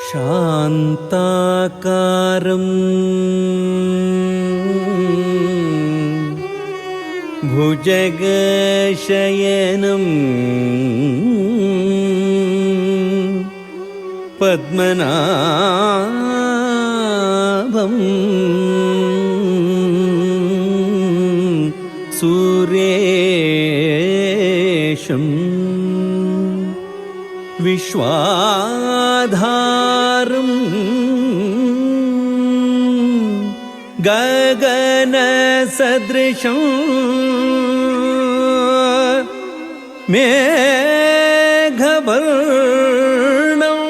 शान्ताकारं भुजगशयनं पद्मनाभं सुरेशं विश्वाधारं गगनसदृशं मेघवर्णं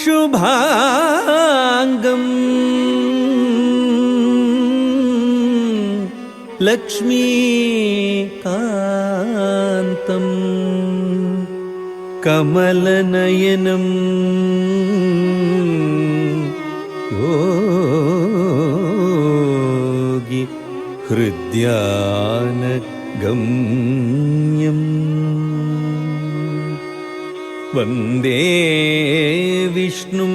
शुभांगं लक्ष्मीकान्तं कमलनयनं योगी हृद्यानगम्यं वन्दे विष्णुं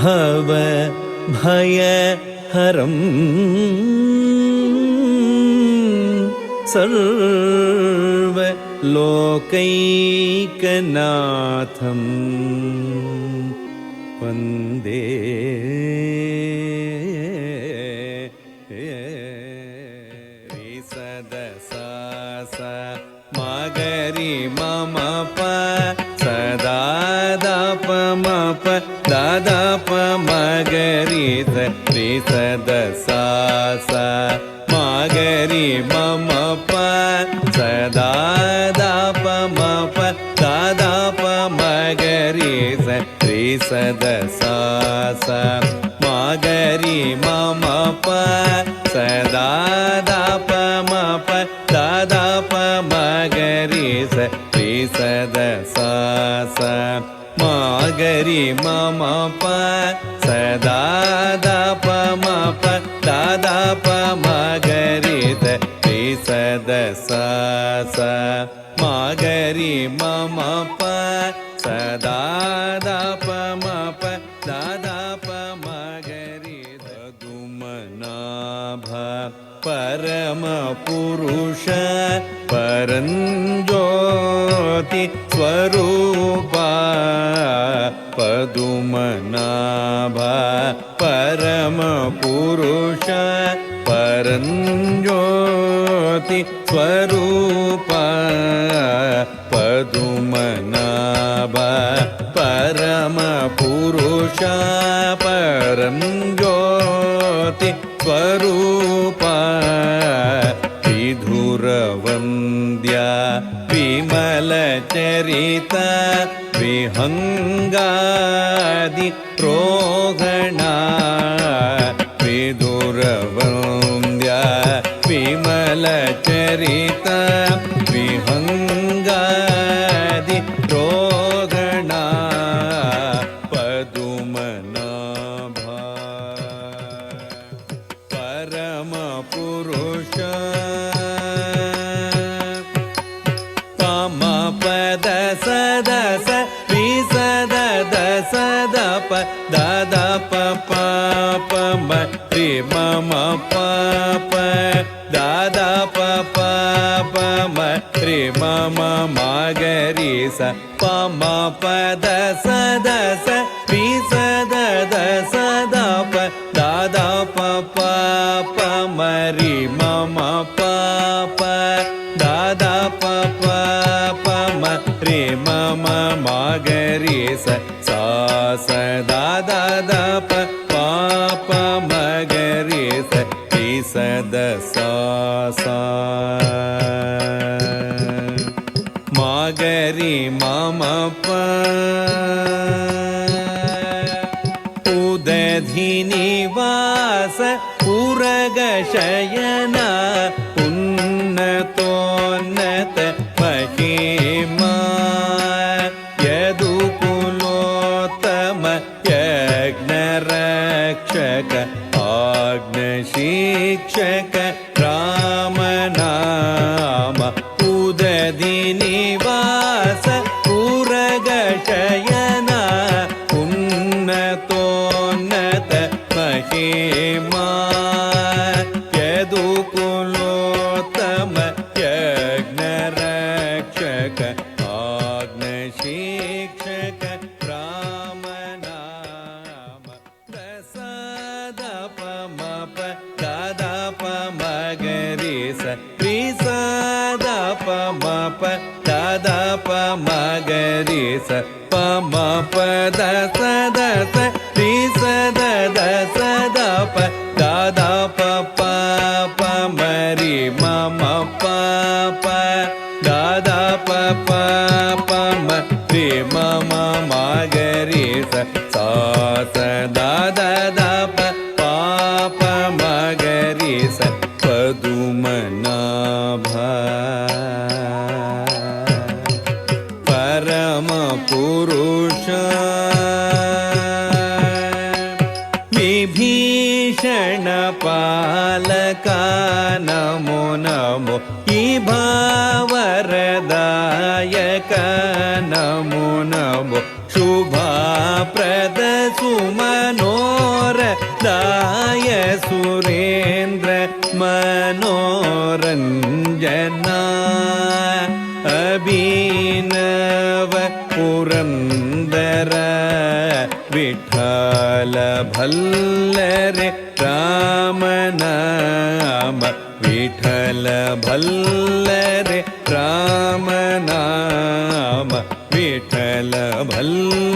भवभयहरं सर्वलोकैकनाथं वन्दे मगरि मम प सदा दप मप दादा प मगरि रि सद सा मगरि मम प सदा दप मप दादा प मगरि रि सद सा मगरि मम प सदा दप मप दादा प मगरि रि सद सा मगरि मम प सदा दप मप दादा प मगरि रि सद सा मगरि मम प सदा दप मप दादा प मगरि पदुमनाभ परम पुरुष परञ्ज्योति स्वरूपा पदुमनाभ परम पुरुष परञ्ज्योति स्वरूपा पदुमनाभ परम पुरुष परञ्ज्योति स्वरूपा विधुरवन्द्या विमलचरित विहङ्गादि प्रोगणा विधुरवन्द्या विमलचरित विहङ्गादि प्रोगणा पदुमनाभा परम पुरुष पम पद सदस विसद दस दप दादा प प म रि मम प दादा प प म रि मम मगरि स पम पद सदस विसद दस दप दादा प प म रि मम प दादा प म रि मम मगरि स दादा प मगरि स रि सद सा मगरि मम प उदधिनिवास पुरगशयन उन्नतोन्नत महिमा यदुकुलोत्तम यज्ञरक्षक आज्ञशिक्षक रामनाम उदधिनिवास पुरगशयन ದ ಪ ಮ ಗ ರಿ ಸ ಪ ಮ ಪ ದ ಸ ದ ಸ ರಿ ಸ ದ ದ ಸ ದ ಪ ದ ದ ಪ ಪ ಪ ಮ ರಿ ಮ ಮ ಪ ಪ ದ ದ ಪ ಪ ಪ ಮ ರಿ ಮ ಮ ಮ ಗ ರಿ ಸ ಸ ಸ ದ ದ ದ ಪ ಪ ಪ ಮ ಗ ರಿ ಸ ಪದುಮನಾಭ ಪರಮ ಪುರುಷ ವಿಭೀಷಣ ಪಾಲಕ ನಮೋ ನಮೋ ಈ ಭಾವರದಾಯಕ ನಮೋ ನಮೋ ಶುಭಪ್ರದ ಸುಮನೋರದಾಯ ಸುರೇಂದ್ರ ಮನೋರಂಜನ ಅಭಿನವ ಪುರಂದರ ವಿಠಲ ಭಲ್ಲರೆ ರಾಮನಾಮ ವಿಠಲ ಭಲ್ಲರೆ ರಾಮನಾಮ ವಿಠಲ ಭಲ್ಲ